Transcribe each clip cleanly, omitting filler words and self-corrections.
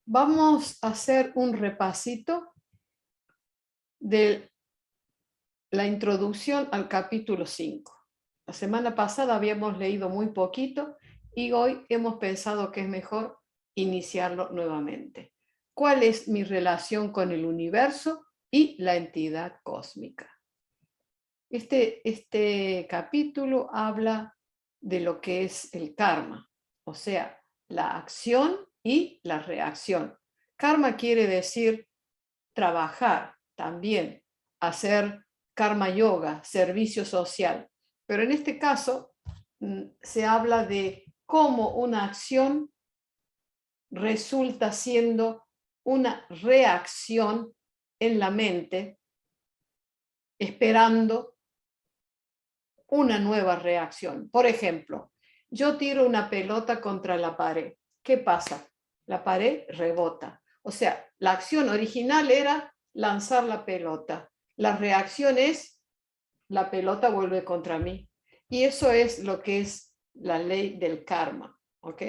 Vamos a hacer un repasito de la introducción al capítulo 5. La semana pasada habíamos leído muy poquito y hoy hemos pensado que es mejor iniciarlo nuevamente. ¿Cuál es mi relación con el universo y la entidad cósmica? Este capítulo habla de lo que es el karma, o sea, la acción y la reacción. Karma quiere decir trabajar también, hacer karma yoga, servicio social. Pero en este caso se habla de cómo una acción resulta siendo una reacción en la mente, esperando una nueva reacción. Por ejemplo, yo tiro una pelota contra la pared. ¿Qué pasa? La pared rebota. O sea, la acción original era lanzar la pelota. La reacción es la pelota vuelve contra mí. Y eso es lo que es la ley del karma. ¿Ok?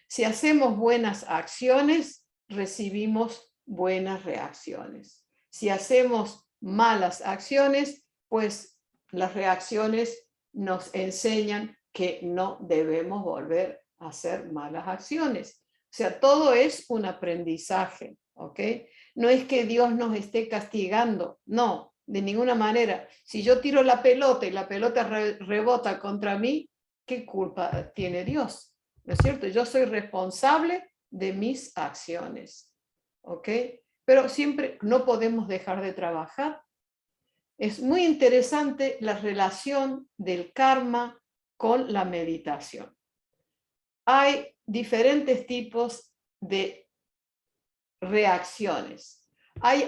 Si hacemos buenas acciones, recibimos buenas reacciones. Si hacemos malas acciones, pues las reacciones nos enseñan que no debemos volver a hacer malas acciones. O sea, todo es un aprendizaje, ¿ok? No es que Dios nos esté castigando, no, de ninguna manera. Si yo tiro la pelota y la pelota rebota contra mí, ¿qué culpa tiene Dios? ¿No es cierto? Yo soy responsable de mis acciones, ¿ok? Pero siempre no podemos dejar de trabajar. Es muy interesante la relación del karma con la meditación. Hay diferentes tipos de reacciones. Hay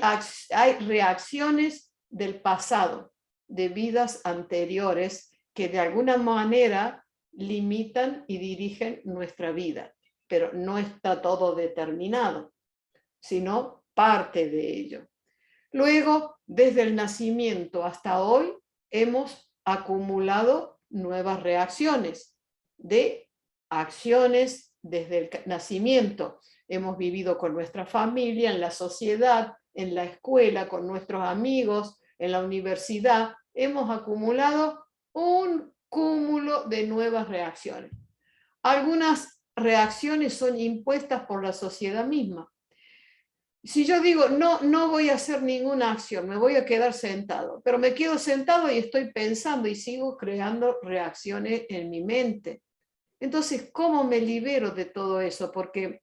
reacciones del pasado, de vidas anteriores, que de alguna manera limitan y dirigen nuestra vida, pero no está todo determinado, sino parte de ello. Luego, desde el nacimiento hasta hoy, hemos acumulado nuevas reacciones de acciones desde el nacimiento. Hemos vivido con nuestra familia, en la sociedad, en la escuela, con nuestros amigos, en la universidad. Hemos acumulado un cúmulo de nuevas reacciones. Algunas reacciones son impuestas por la sociedad misma. Si yo digo, no voy a hacer ninguna acción, me voy a quedar sentado, pero me quedo sentado y estoy pensando y sigo creando reacciones en mi mente. Entonces, ¿cómo me libero de todo eso? Porque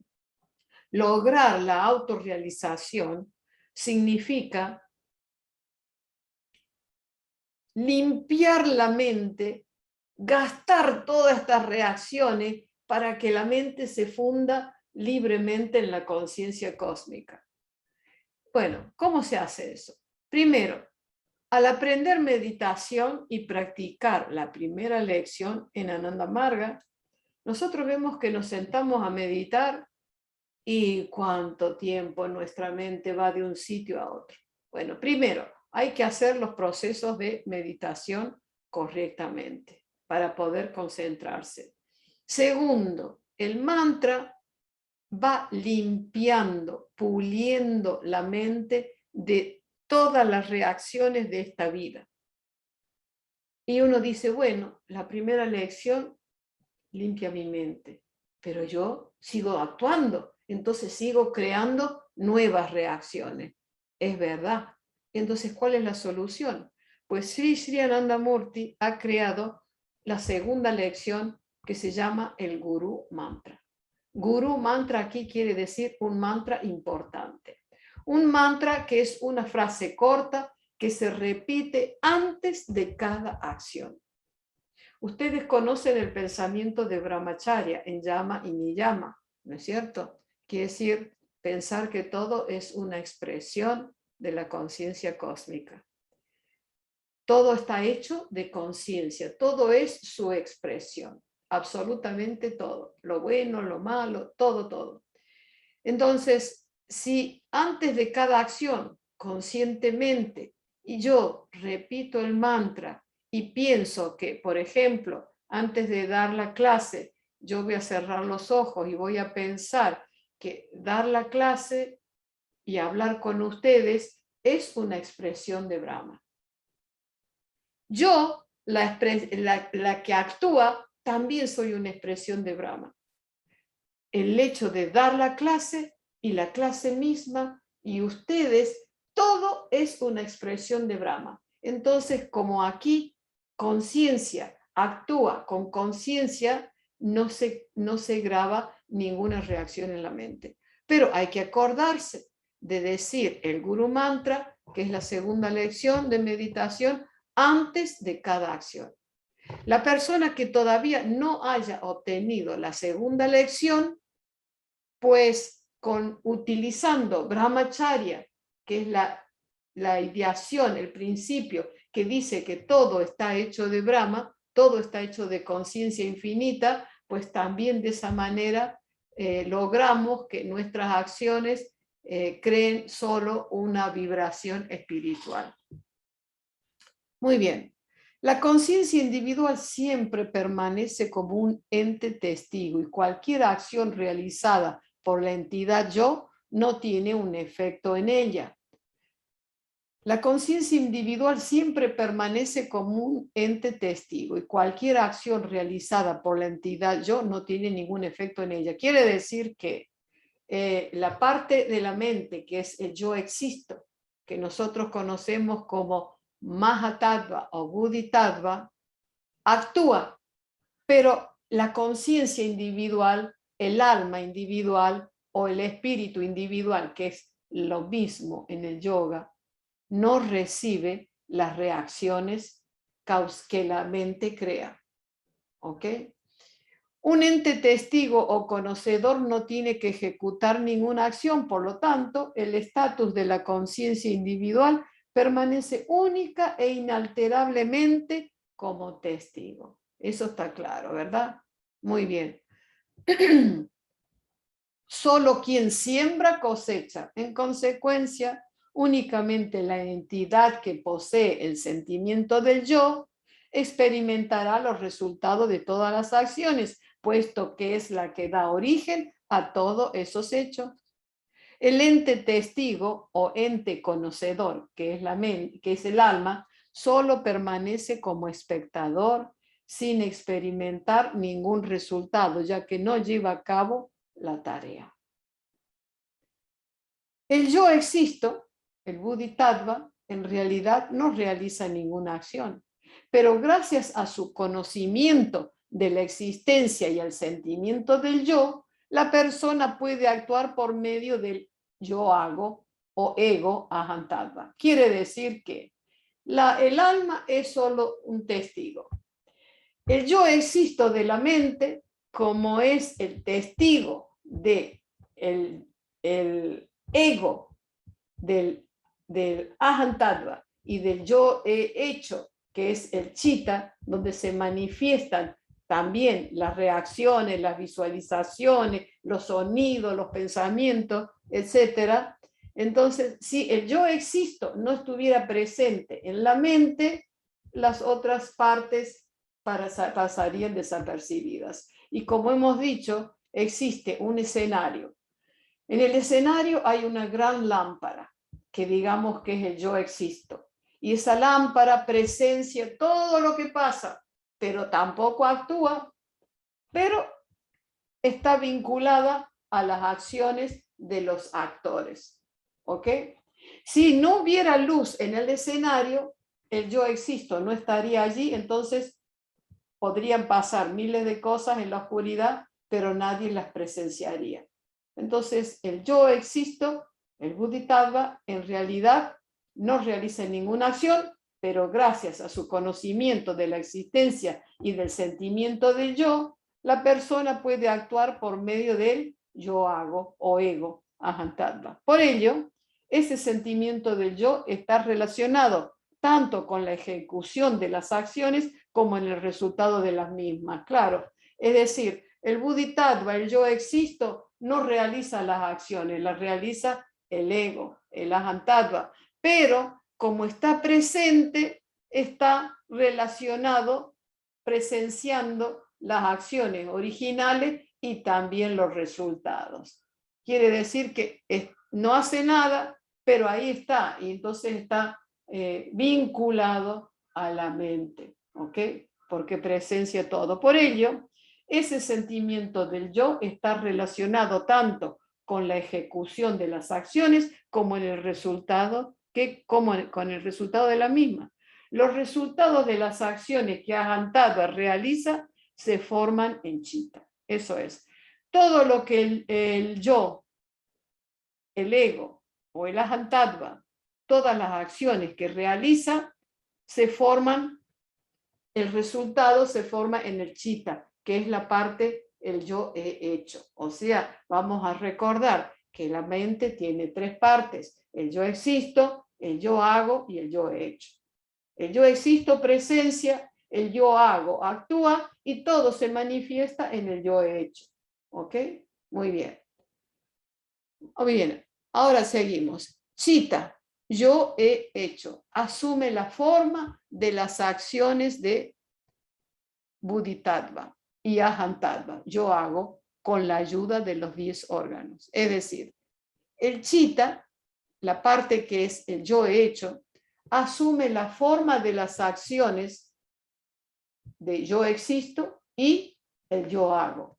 lograr la autorrealización significa limpiar la mente, gastar todas estas reacciones para que la mente se funda libremente en la conciencia cósmica. Bueno, ¿cómo se hace eso? Primero, al aprender meditación y practicar la primera lección en Ananda Marga, nosotros vemos que nos sentamos a meditar y cuánto tiempo nuestra mente va de un sitio a otro. Bueno, primero, hay que hacer los procesos de meditación correctamente para poder concentrarse. Segundo, el mantra va limpiando, puliendo la mente de todas las reacciones de esta vida. Y uno dice, bueno, la primera lección limpia mi mente, pero yo sigo actuando, entonces sigo creando nuevas reacciones. Es verdad. Entonces, ¿cuál es la solución? Pues Sri Anandamurti ha creado la segunda lección que se llama el Guru Mantra. Guru Mantra aquí quiere decir un mantra importante. Un mantra que es una frase corta que se repite antes de cada acción. Ustedes conocen el pensamiento de Brahmacharya en Yama y Niyama, ¿no es cierto? Quiere decir pensar que todo es una expresión de la conciencia cósmica. Todo está hecho de conciencia, todo es su expresión, absolutamente todo, lo bueno, lo malo, todo. Entonces, si antes de cada acción, conscientemente, y yo repito el mantra y pienso que, por ejemplo, antes de dar la clase, yo voy a cerrar los ojos y voy a pensar que dar la clase y hablar con ustedes es una expresión de Brahma. Yo, la que actúa, también soy una expresión de Brahma. El hecho de dar la clase y la clase misma y ustedes, todo es una expresión de Brahma. Entonces, como aquí conciencia actúa con conciencia, no se graba ninguna reacción en la mente. Pero hay que acordarse de decir el Guru Mantra, que es la segunda lección de meditación, antes de cada acción. La persona que todavía no haya obtenido la segunda lección, pues utilizando Brahmacharya, que es la ideación, el principio que dice que todo está hecho de Brahma, todo está hecho de conciencia infinita, pues también de esa manera logramos que nuestras acciones creen solo una vibración espiritual. Muy bien. La conciencia individual siempre permanece como un ente testigo y cualquier acción realizada por la entidad yo no tiene un efecto en ella. La conciencia individual siempre permanece como un ente testigo y cualquier acción realizada por la entidad yo no tiene ningún efecto en ella. Quiere decir que la parte de la mente que es el yo existo, que nosotros conocemos como Mahatattva o Bodhisattva, actúa, pero la conciencia individual, el alma individual o el espíritu individual, que es lo mismo en el yoga, no recibe las reacciones que la mente crea. ¿Ok? Un ente testigo o conocedor no tiene que ejecutar ninguna acción, por lo tanto, el estatus de la conciencia individual permanece única e inalterablemente como testigo. Eso está claro, ¿verdad? Muy bien. Solo quien siembra cosecha. En consecuencia, únicamente la entidad que posee el sentimiento del yo experimentará los resultados de todas las acciones, puesto que es la que da origen a todos esos hechos. El ente testigo o ente conocedor, que es el alma, solo permanece como espectador sin experimentar ningún resultado, ya que no lleva a cabo la tarea. El yo existo, el Bodhisattva, en realidad no realiza ninguna acción, pero gracias a su conocimiento de la existencia y el sentimiento del yo, la persona puede actuar por medio del yo hago o ego ahantattva. Quiere decir que el alma es solo un testigo. El yo existo de la mente, como es el testigo de el ego del ahantattva y del yo he hecho, que es el chitta, donde se manifiestan también las reacciones, las visualizaciones, los sonidos, los pensamientos, etc. Entonces, si el yo existo no estuviera presente en la mente, las otras partes pasarían desapercibidas. Y como hemos dicho, existe un escenario. En el escenario hay una gran lámpara, que digamos que es el yo existo. Y esa lámpara presencia todo lo que pasa, pero tampoco actúa, pero está vinculada a las acciones de los actores. ¿Ok? Si no hubiera luz en el escenario, el yo existo no estaría allí, entonces podrían pasar miles de cosas en la oscuridad, pero nadie las presenciaría. Entonces, el yo existo, el Bodhisattva, en realidad no realiza ninguna acción, pero gracias a su conocimiento de la existencia y del sentimiento del yo, la persona puede actuar por medio del yo hago o ego ahantattva. Por ello, ese sentimiento del yo está relacionado tanto con la ejecución de las acciones como en el resultado de las mismas. Claro, es decir, el Bodhisattva, el yo existo, no realiza las acciones, las realiza el ego, el ahantattva, pero como está presente, está relacionado, presenciando las acciones originales y también los resultados. quiere decir que no hace nada, pero ahí está, y entonces está vinculado a la mente, ¿ok? Porque presencia todo. Por ello, ese sentimiento del yo está relacionado tanto con la ejecución de las acciones como en el resultado, con el resultado de la misma. Los resultados de las acciones que Ahantadva realiza se forman en Chitta. Eso es. Todo lo que el yo, el ego o el Ahantadva, todas las acciones que realiza, se forman, el resultado se forma en el Chitta, que es la parte, el yo he hecho. O sea, vamos a recordar que la mente tiene tres partes: el yo existo, el yo hago y el yo he hecho. El yo existo, presencia, el yo hago, actúa, y todo se manifiesta en el yo he hecho. ¿Ok? Muy bien. Muy bien. Ahora seguimos. Chitta, yo he hecho, asume la forma de las acciones de Bodhisattva y Ahantadva. Yo hago con la ayuda de los 10 órganos. Es decir, el Chitta, la parte que es el yo he hecho, asume la forma de las acciones de yo existo y el yo hago,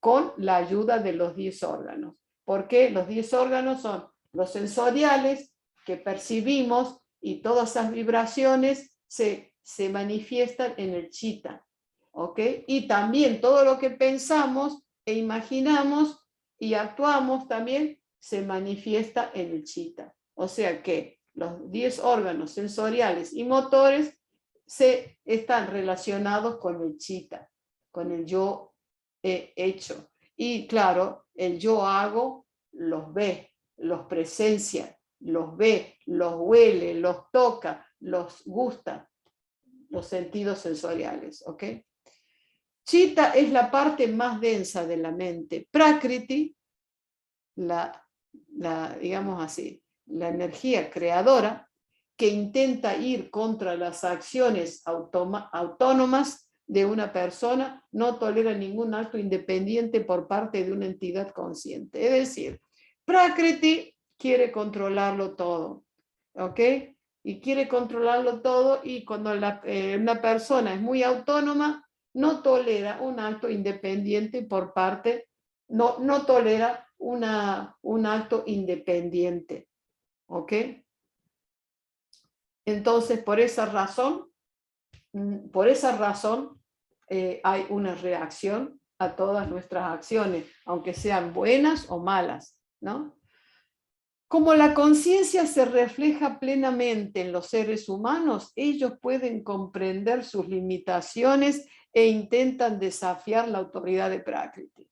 con la ayuda de los 10 órganos. Porque los 10 órganos son los sensoriales que percibimos, y todas esas vibraciones se manifiestan en el Chitta. ¿Ok? Y también todo lo que pensamos e imaginamos y actuamos también se manifiesta en el Chitta. O sea que los 10 órganos sensoriales y motores están relacionados con el Chitta, con el yo he hecho. Y claro, el yo hago los ve, los presencia, los ve, los huele, los toca, los gusta, los sentidos sensoriales. ¿Ok? Chitta es la parte más densa de la mente. Prakriti, digamos así, la energía creadora, que intenta ir contra las acciones autónomas de una persona, no tolera ningún acto independiente por parte de una entidad consciente. Es decir, Prakriti quiere controlarlo todo, ¿ok? Y quiere controlarlo todo, y cuando una persona es muy autónoma, no tolera un acto independiente por parte, no tolera un acto independiente, ¿ok? Entonces, por esa razón hay una reacción a todas nuestras acciones, aunque sean buenas o malas, ¿no? Como la conciencia se refleja plenamente en los seres humanos, ellos pueden comprender sus limitaciones e intentan desafiar la autoridad de Prakriti.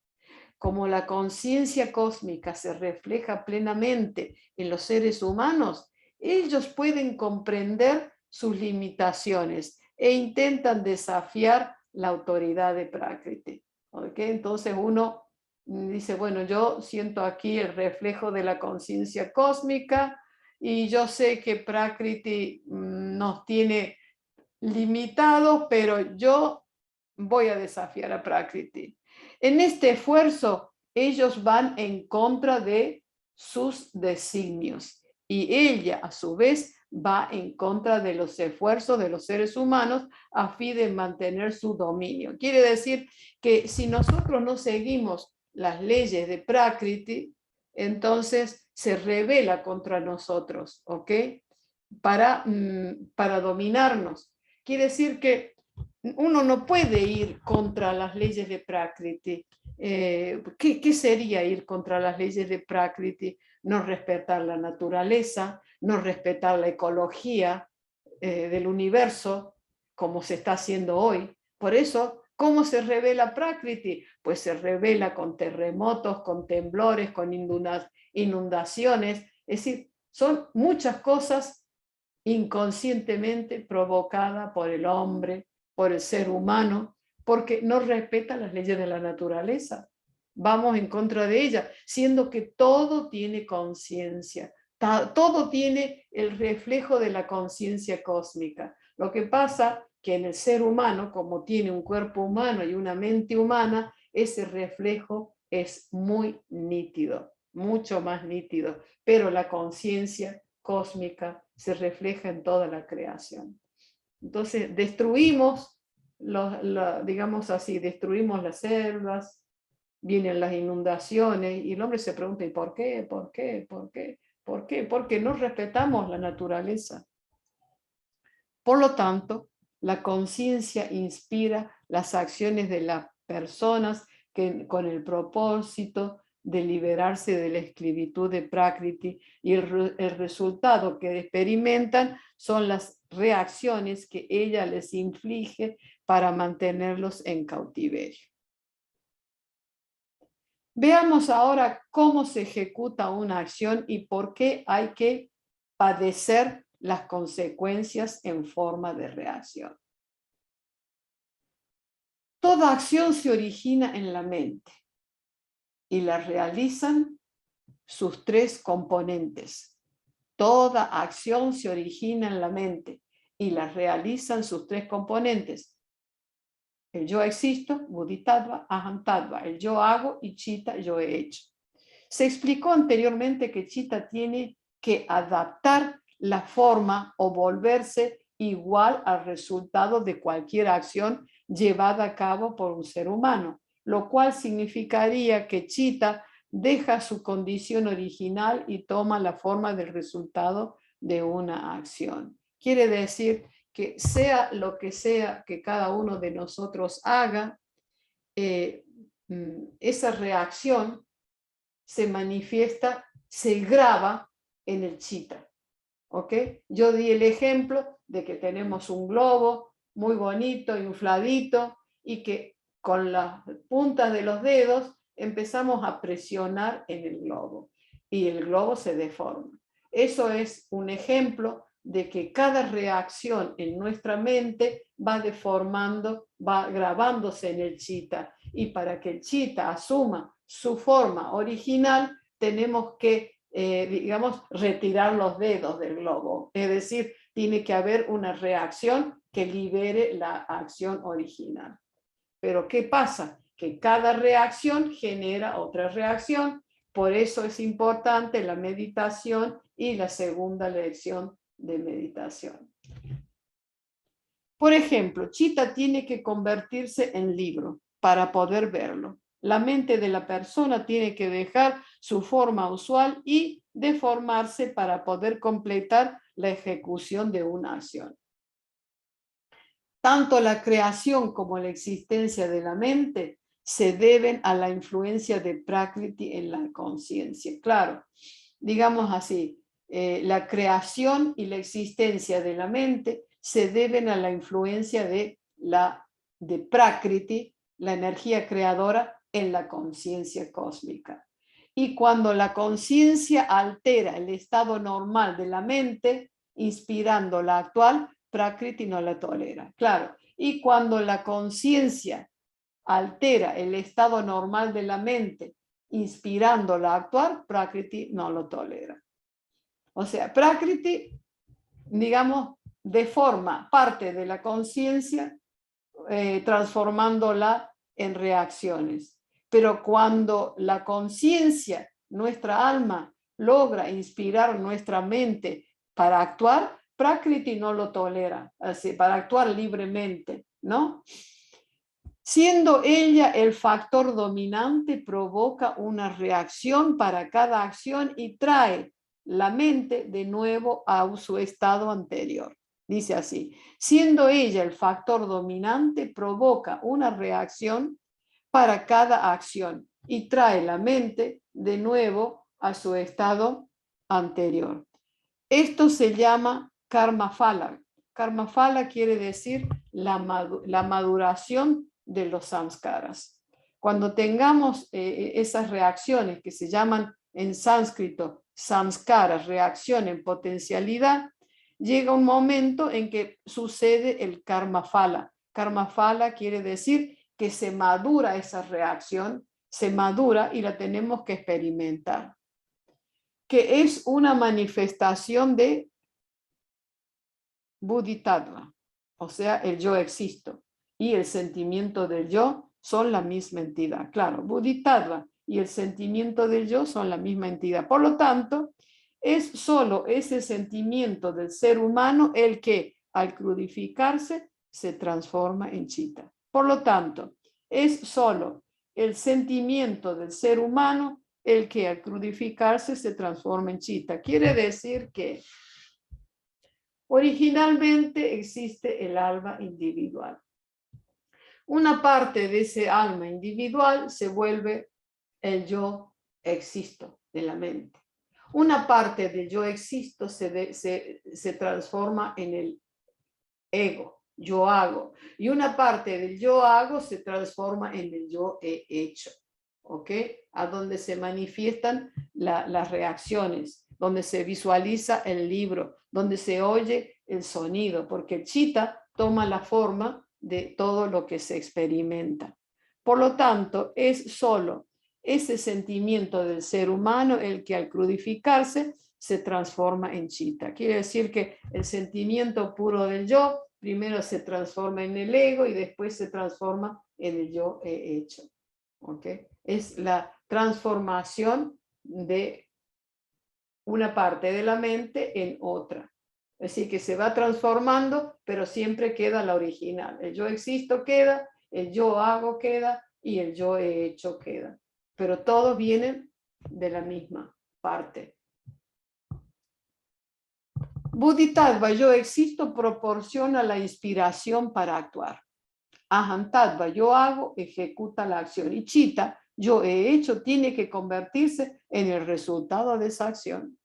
Como la conciencia cósmica se refleja plenamente en los seres humanos, ellos pueden comprender sus limitaciones e intentan desafiar la autoridad de Prakriti. ¿Okay? Entonces uno dice, bueno, yo siento aquí el reflejo de la conciencia cósmica y yo sé que Prakriti nos tiene limitados, pero yo voy a desafiar a Prakriti. En este esfuerzo, ellos van en contra de sus designios, y ella, a su vez, va en contra de los esfuerzos de los seres humanos a fin de mantener su dominio. Quiere decir que si nosotros no seguimos las leyes de Prakriti, entonces se rebela contra nosotros, ¿ok? Para dominarnos. Quiere decir que uno no puede ir contra las leyes de Prakriti. ¿Qué sería ir contra las leyes de Prakriti? No respetar la naturaleza, no respetar la ecología del universo, como se está haciendo hoy. Por eso, ¿cómo se revela Prakriti? Pues se revela con terremotos, con temblores, con inundaciones. Es decir, son muchas cosas inconscientemente provocadas por el hombre, por el ser humano, porque no respeta las leyes de la naturaleza. Vamos en contra de ella, siendo que todo tiene conciencia, todo tiene el reflejo de la conciencia cósmica. Lo que pasa que en el ser humano, como tiene un cuerpo humano y una mente humana, ese reflejo es muy nítido, mucho más nítido, pero la conciencia cósmica se refleja en toda la creación. Entonces, destruimos, digamos así, destruimos las selvas, vienen las inundaciones y el hombre se pregunta, ¿y por qué? ¿Por qué? ¿Por qué? ¿Por qué? Porque no respetamos la naturaleza. Por lo tanto, la conciencia inspira las acciones de las personas que, con el propósito de liberarse de la esclavitud de Prakriti, y el resultado que experimentan son las reacciones que ella les inflige para mantenerlos en cautiverio. Veamos ahora cómo se ejecuta una acción y por qué hay que padecer las consecuencias en forma de reacción. Toda acción se origina en la mente y la realizan sus tres componentes. Toda acción se origina en la mente y la realizan sus tres componentes. El yo existo, Bodhisattva, Ahamtattva, el yo hago y Chitta, yo he hecho. Se explicó anteriormente que Chitta tiene que adaptar la forma o volverse igual al resultado de cualquier acción llevada a cabo por un ser humano, lo cual significaría que Chitta deja su condición original y toma la forma del resultado de una acción. Quiere decir que sea lo que sea que cada uno de nosotros haga, esa reacción se manifiesta, se graba en el Chitta. ¿Ok? Yo di el ejemplo de que tenemos un globo muy bonito, infladito, y que con las puntas de los dedos empezamos a presionar en el globo y el globo se deforma. Eso es un ejemplo de que cada reacción en nuestra mente va deformando, va grabándose en el Chitta, y para que el Chitta asuma su forma original tenemos que digamos, retirar los dedos del globo. Es decir, tiene que haber una reacción que libere la acción original. Pero ¿qué pasa? Que cada reacción genera otra reacción. Por eso es importante la meditación y la segunda lección de meditación. Por ejemplo, Chitta tiene que convertirse en libro para poder verlo. La mente de la persona tiene que dejar su forma usual y deformarse para poder completar la ejecución de una acción. Tanto la creación como la existencia de la mente se deben a la influencia de Prakriti en la conciencia. Claro, digamos así, la creación y la existencia de la mente se deben a la influencia de Prakriti, la energía creadora, en la conciencia cósmica. Y cuando la conciencia altera el estado normal de la mente, inspirando la actual, Prakriti no la tolera. Claro, y cuando la conciencia altera el estado normal de la mente, inspirando la actual, Prakriti no lo tolera. O sea, Prakriti, digamos, deforma parte de la conciencia, transformándola en reacciones. Pero cuando la conciencia, nuestra alma, logra inspirar nuestra mente para actuar, Prakriti no lo tolera, así, para actuar libremente, ¿no? Siendo ella el factor dominante, provoca una reacción para cada acción y trae la mente de nuevo a su estado anterior. Dice así, siendo ella el factor dominante, provoca una reacción para cada acción y trae la mente de nuevo a su estado anterior. Esto se llama karma phala. Karma phala quiere decir la maduración de los samskaras. Cuando tengamos esas reacciones que se llaman en sánscrito samskaras, reacción en potencialidad, llega un momento en que sucede el karma phala. Karma phala quiere decir que se madura esa reacción, se madura y la tenemos que experimentar, que es una manifestación de Bodhisattva, o sea, el yo existo y el sentimiento del yo son la misma entidad. Claro, Bodhisattva y el sentimiento del yo son la misma entidad. Por lo tanto, es solo ese sentimiento del ser humano el que, al crudificarse, se transforma en Chitta. Por lo tanto, es solo el sentimiento del ser humano el que, al crudificarse, se transforma en Chitta. Quiere decir que originalmente existe el alma individual. Una parte de ese alma individual se vuelve el yo existo de la mente. Una parte del yo existo se transforma en el ego, yo hago. Y una parte del yo hago se transforma en el yo he hecho. ¿Ok? A donde se manifiestan las reacciones, donde se visualiza el libro, donde se oye el sonido, porque el Chitta toma la forma de todo lo que se experimenta. Por lo tanto, es solo ese sentimiento del ser humano el que, al crudificarse, se transforma en Chitta. Quiere decir que el sentimiento puro del yo primero se transforma en el ego y después se transforma en el yo he hecho. ¿Okay? Es la transformación de una parte de la mente en otra. Es decir, que se va transformando, pero siempre queda la original. El yo existo queda, el yo hago queda y el yo he hecho queda. Pero todos vienen de la misma parte. Bodhisattva, yo existo, proporciona la inspiración para actuar. Ahantattva, yo hago, ejecuta la acción. Y Chitta, yo he hecho, tiene que convertirse en el resultado de esa acción.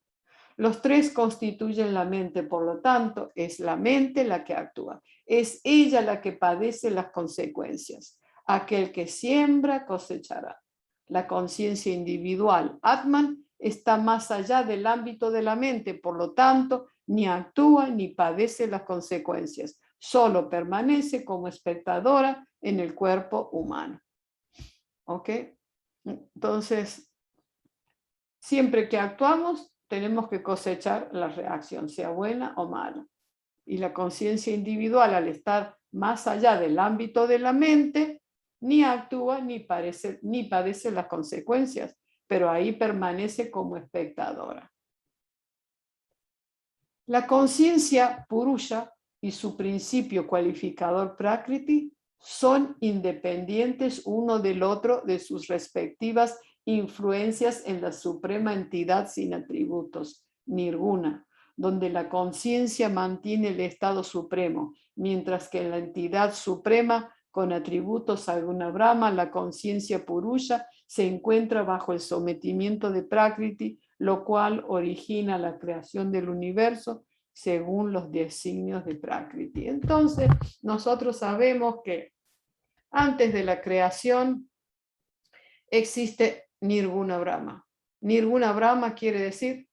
Los tres constituyen la mente, por lo tanto, es la mente la que actúa. Es ella la que padece las consecuencias. Aquel que siembra, cosechará. La conciencia individual, Atman, está más allá del ámbito de la mente, por lo tanto, ni actúa ni padece las consecuencias. Solo permanece como espectadora en el cuerpo humano. ¿Ok? Entonces, siempre que actuamos, tenemos que cosechar la reacción, sea buena o mala. Y la conciencia individual, al estar más allá del ámbito de la mente, ni actúa ni padece las consecuencias, pero ahí permanece como espectadora. La conciencia purusha y su principio cualificador prakriti son independientes uno del otro de sus respectivas influencias en la suprema entidad sin atributos, nirguna, donde la conciencia mantiene el estado supremo, mientras que en la entidad suprema con atributos a Guna Brahma, la conciencia purusha se encuentra bajo el sometimiento de prakriti, lo cual origina la creación del universo según los designios de prakriti. Entonces, nosotros sabemos que antes de la creación existe Nirguna Brahma. Nirguna Brahma quiere decir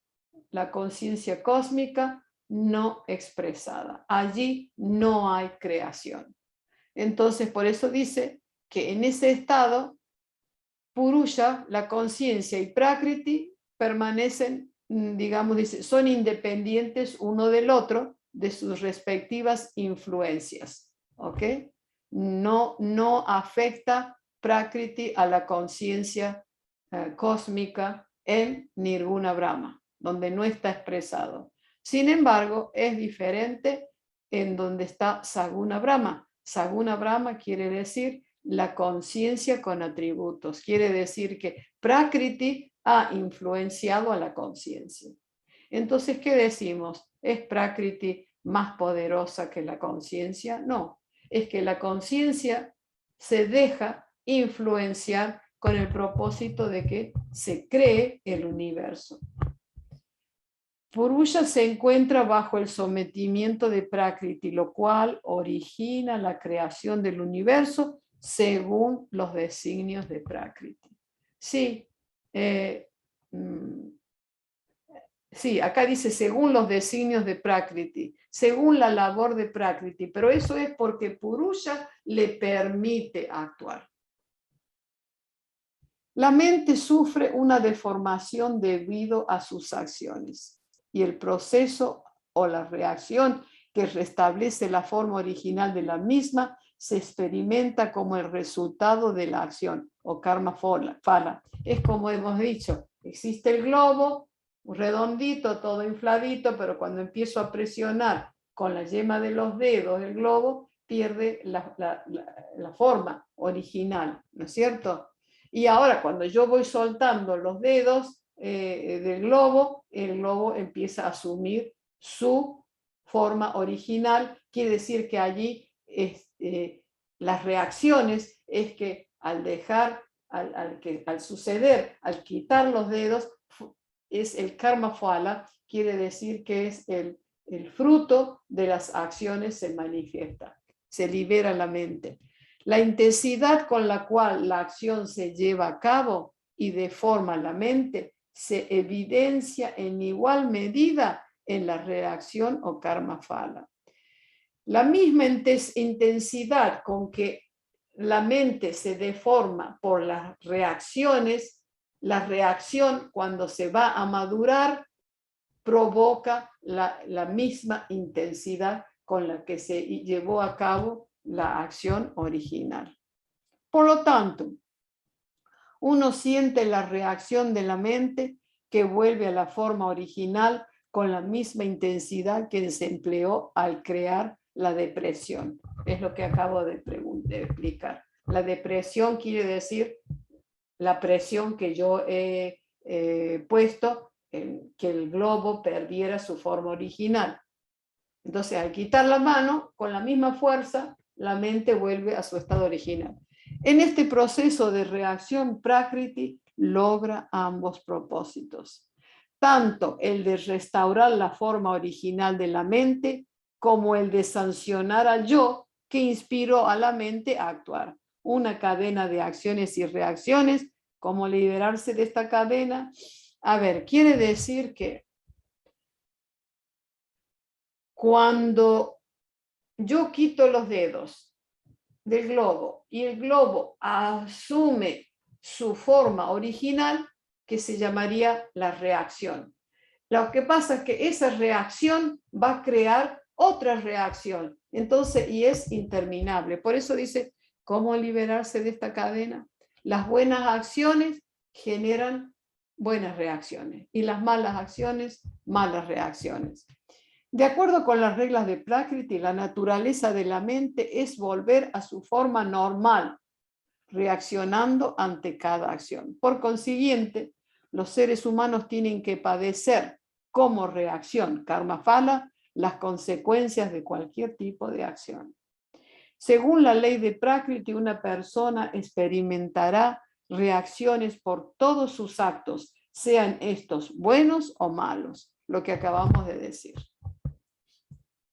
la conciencia cósmica no expresada. Allí no hay creación. Entonces, por eso dice que en ese estado, Purusha, la conciencia y Prakriti permanecen, digamos, dice, son independientes uno del otro de sus respectivas influencias. ¿Ok? No afecta Prakriti a la conciencia cósmica en Nirguna Brahma, donde no está expresado. Sin embargo, es diferente en donde está Saguna Brahma. Saguna Brahma quiere decir la conciencia con atributos. Quiere decir que Prakriti ha influenciado a la conciencia. Entonces, ¿qué decimos? ¿Es Prakriti más poderosa que la conciencia? No, es que la conciencia se deja influenciar con el propósito de que se cree el universo. Purusha se encuentra bajo el sometimiento de Prakriti, lo cual origina la creación del universo según los designios de Prakriti. Sí, sí, acá dice según los designios de Prakriti, según la labor de Prakriti, pero eso es porque Purusha le permite actuar. La mente sufre una deformación debido a sus acciones y el proceso o la reacción que restablece la forma original de la misma se experimenta como el resultado de la acción, o karma phala. Es como hemos dicho, existe el globo, redondito, todo infladito, pero cuando empiezo a presionar con la yema de los dedos el globo, pierde la forma original, ¿no es cierto? Y ahora cuando yo voy soltando los dedos del globo, el globo empieza a asumir su forma original, quiere decir que allí las reacciones es que al dejar, al suceder, al quitar los dedos, es el karma phala, quiere decir que es el fruto de las acciones se manifiesta, se libera la mente. La intensidad con la cual la acción se lleva a cabo y deforma la mente se evidencia en igual medida en la reacción o karma phala. La misma intensidad con que la mente se deforma por las reacciones, la reacción cuando se va a madurar provoca la misma intensidad con la que se llevó a cabo la acción original. Por lo tanto, uno siente la reacción de la mente que vuelve a la forma original con la misma intensidad que se empleó al crear la depresión. Es lo que acabo de explicar. La depresión quiere decir la presión que yo he puesto en que el globo perdiera su forma original. Entonces, al quitar la mano, con la misma fuerza, la mente vuelve a su estado original. En este proceso de reacción, Prakriti logra ambos propósitos, tanto el de restaurar la forma original de la mente, como el de sancionar al yo que inspiró a la mente a actuar. Una cadena de acciones y reacciones. ¿Cómo liberarse de esta cadena? A ver, quiere decir que cuando yo quito los dedos del globo y el globo asume su forma original, que se llamaría la reacción. Lo que pasa es que esa reacción va a crear otra reacción, entonces, y es interminable. Por eso dice, ¿cómo liberarse de esta cadena? Las buenas acciones generan buenas reacciones y las malas acciones, malas reacciones. De acuerdo con las reglas de Prakriti, la naturaleza de la mente es volver a su forma normal, reaccionando ante cada acción. Por consiguiente, los seres humanos tienen que padecer como reacción, karma phala, las consecuencias de cualquier tipo de acción. Según la ley de Prakriti, una persona experimentará reacciones por todos sus actos, sean estos buenos o malos, lo que acabamos de decir.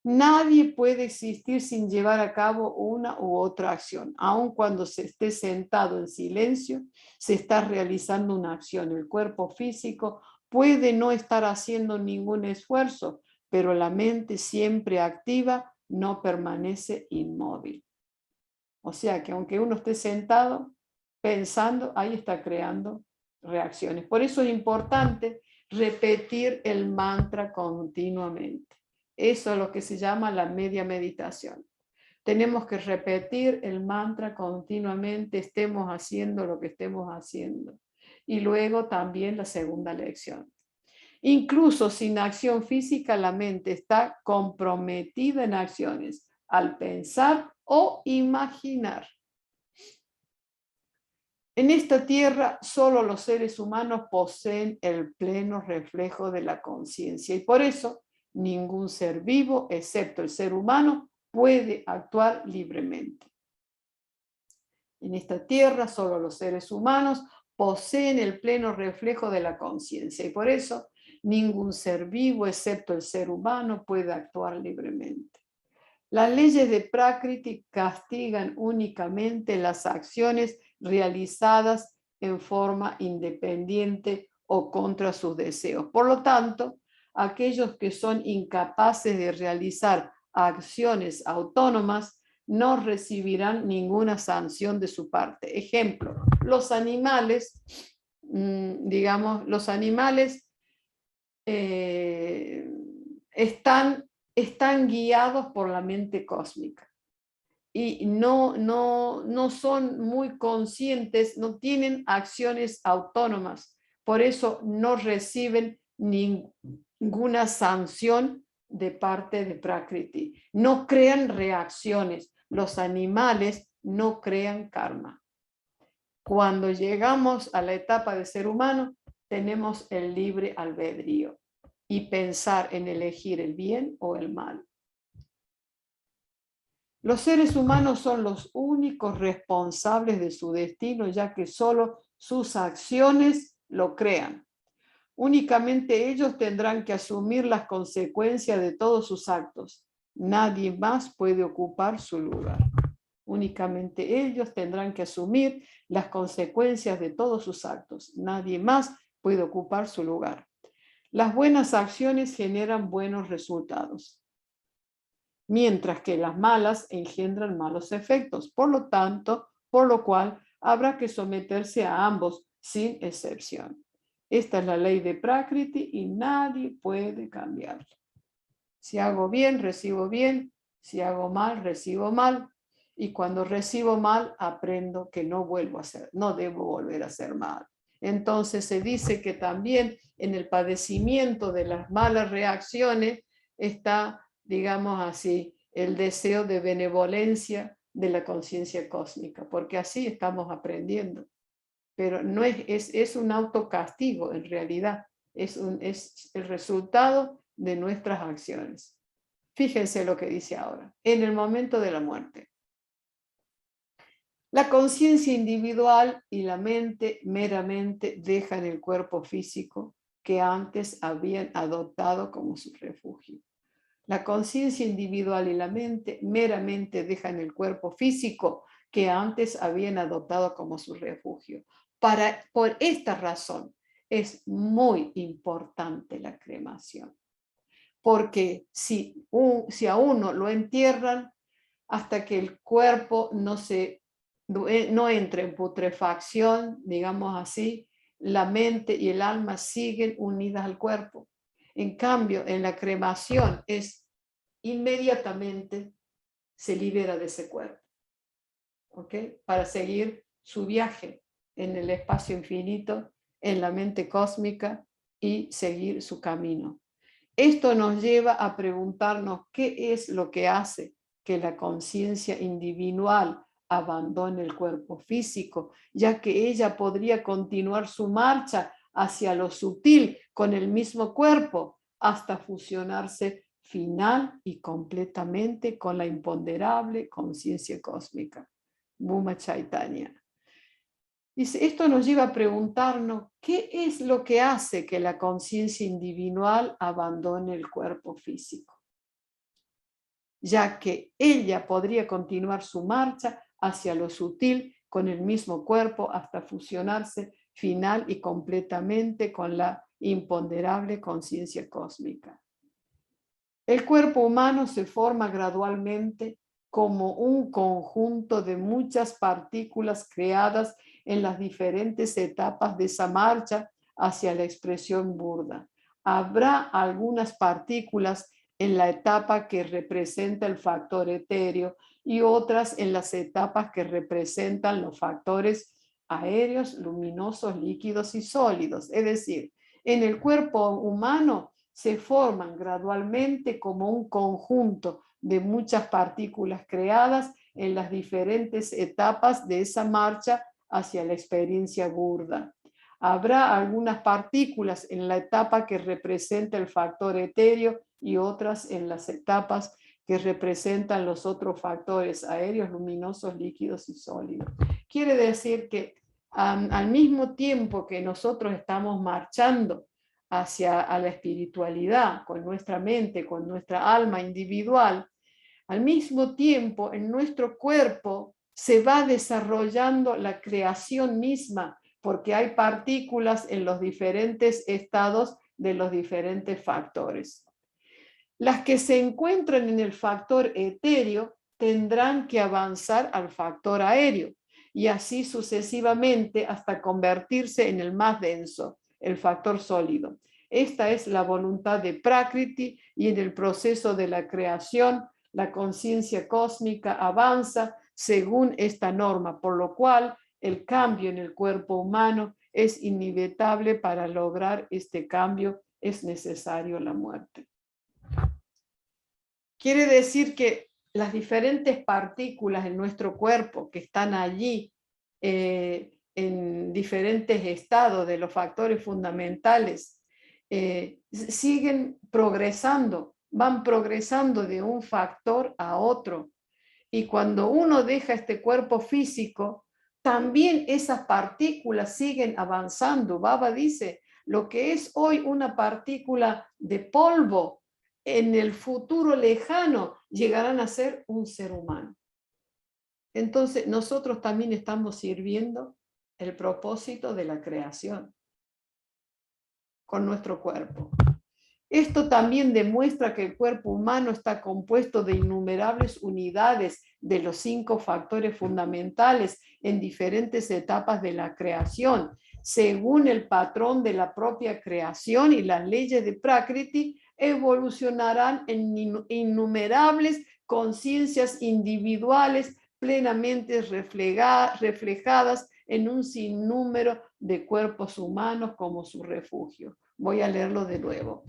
Nadie puede existir sin llevar a cabo una u otra acción. Aun cuando se esté sentado en silencio, se está realizando una acción. El cuerpo físico puede no estar haciendo ningún esfuerzo, pero la mente siempre activa no permanece inmóvil. O sea que aunque uno esté sentado pensando, ahí está creando reacciones. Por eso es importante repetir el mantra continuamente. Eso es lo que se llama la media meditación. Tenemos que repetir el mantra continuamente, estemos haciendo lo que estemos haciendo. Y luego también la segunda lección. Incluso sin acción física, la mente está comprometida en acciones al pensar o imaginar. En esta tierra, solo los seres humanos poseen el pleno reflejo de la conciencia y por eso ningún ser vivo, excepto el ser humano, puede actuar libremente. En esta tierra, solo los seres humanos poseen el pleno reflejo de la conciencia y por eso ningún ser vivo, excepto el ser humano, puede actuar libremente. Las leyes de Prakriti castigan únicamente las acciones realizadas en forma independiente o contra sus deseos. Por lo tanto, aquellos que son incapaces de realizar acciones autónomas no recibirán ninguna sanción de su parte. Ejemplo, los animales, digamos, los animales están guiados por la mente cósmica y no son muy conscientes, no tienen acciones autónomas. Por eso no reciben ninguna sanción de parte de Prakriti. No crean reacciones. Los animales no crean karma. Cuando llegamos a la etapa de ser humano, tenemos el libre albedrío y pensar en elegir el bien o el mal. Los seres humanos son los únicos responsables de su destino, ya que solo sus acciones lo crean. Únicamente ellos tendrán que asumir las consecuencias de todos sus actos. Nadie más puede ocupar su lugar. Únicamente ellos tendrán que asumir las consecuencias de todos sus actos. Nadie más puede ocupar su lugar. Las buenas acciones generan buenos resultados, mientras que las malas engendran malos efectos. Por lo tanto, por lo cual habrá que someterse a ambos sin excepción. Esta es la ley de Prakriti y nadie puede cambiarla. Si hago bien, recibo bien. Si hago mal, recibo mal. Y cuando recibo mal, aprendo que no debo volver a hacer mal. Entonces se dice que también en el padecimiento de las malas reacciones está, digamos así, el deseo de benevolencia de la conciencia cósmica, porque así estamos aprendiendo. Pero no es un autocastigo en realidad, es el resultado de nuestras acciones. Fíjense lo que dice ahora, en el momento de la muerte. La conciencia individual y la mente meramente dejan el cuerpo físico que antes habían adoptado como su refugio. La conciencia individual y la mente meramente dejan el cuerpo físico que antes habían adoptado como su refugio. Por esta razón es muy importante la cremación, porque si a uno lo entierran hasta que el cuerpo no entre en putrefacción, digamos así, la mente y el alma siguen unidas al cuerpo. En cambio, en la cremación inmediatamente se libera de ese cuerpo, ¿ok? Para seguir su viaje en el espacio infinito, en la mente cósmica y seguir su camino. Esto nos lleva a preguntarnos qué es lo que hace que la conciencia individual abandone el cuerpo físico, ya que ella podría continuar su marcha hacia lo sutil con el mismo cuerpo hasta fusionarse final y completamente con la imponderable conciencia cósmica, Bhuma Chaitanya. Esto nos lleva a preguntarnos qué es lo que hace que la conciencia individual abandone el cuerpo físico, ya que ella podría continuar su marcha hacia lo sutil con el mismo cuerpo hasta fusionarse final y completamente con la imponderable conciencia cósmica. El cuerpo humano se forma gradualmente como un conjunto de muchas partículas creadas en las diferentes etapas de esa marcha hacia la expresión burda. Habrá algunas partículas en la etapa que representa el factor etéreo y otras en las etapas que representan los factores aéreos, luminosos, líquidos y sólidos. Es decir, en el cuerpo humano se forman gradualmente como un conjunto de muchas partículas creadas en las diferentes etapas de esa marcha hacia la experiencia burda. Habrá algunas partículas en la etapa que representa el factor etéreo y otras en las etapas que representan los otros factores aéreos, luminosos, líquidos y sólidos. Quiere decir que al mismo tiempo que nosotros estamos marchando hacia la espiritualidad con nuestra mente, con nuestra alma individual, al mismo tiempo en nuestro cuerpo se va desarrollando la creación misma, porque hay partículas en los diferentes estados de los diferentes factores. Las que se encuentran en el factor etéreo tendrán que avanzar al factor aéreo y así sucesivamente hasta convertirse en el más denso, el factor sólido. Esta es la voluntad de Prakriti y en el proceso de la creación la conciencia cósmica avanza según esta norma, por lo cual el cambio en el cuerpo humano es inevitable. Para lograr este cambio es necesario la muerte. Quiere decir que las diferentes partículas en nuestro cuerpo que están allí en diferentes estados de los factores fundamentales siguen progresando, van progresando de un factor a otro. Y cuando uno deja este cuerpo físico, también esas partículas siguen avanzando. Baba dice, lo que es hoy una partícula de polvo, en el futuro lejano llegarán a ser un ser humano. Entonces nosotros también estamos sirviendo el propósito de la creación con nuestro cuerpo. Esto también demuestra que el cuerpo humano está compuesto de innumerables unidades de los 5 factores fundamentales en diferentes etapas de la creación, según el patrón de la propia creación, y las leyes de Prakriti evolucionarán en innumerables conciencias individuales plenamente reflejadas en un sinnúmero de cuerpos humanos como su refugio. Voy a leerlo de nuevo.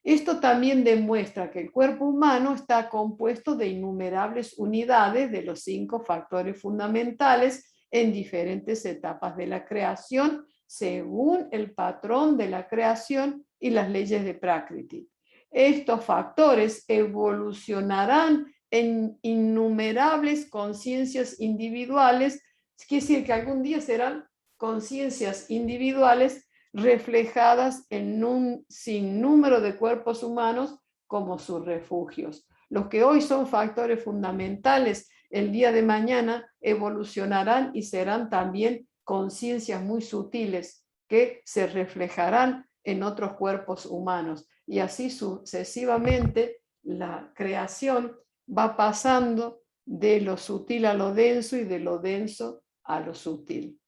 Esto también demuestra que el cuerpo humano está compuesto de innumerables unidades de los 5 factores fundamentales en diferentes etapas de la creación, según el patrón de la creación y las leyes de Prakriti. Estos factores evolucionarán en innumerables conciencias individuales, quiere decir que algún día serán conciencias individuales reflejadas en un sinnúmero de cuerpos humanos como sus refugios. Los que hoy son factores fundamentales, el día de mañana evolucionarán y serán también conciencias muy sutiles que se reflejarán en otros cuerpos humanos. Y así sucesivamente la creación va pasando de lo sutil a lo denso y de lo denso a lo sutil.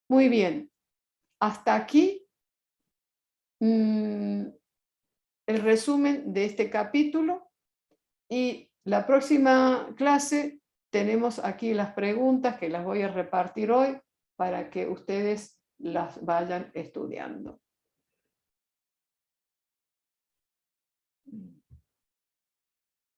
Muy bien. Hasta aquí el resumen de este capítulo, y la próxima clase tenemos aquí las preguntas que las voy a repartir hoy para que ustedes las vayan estudiando.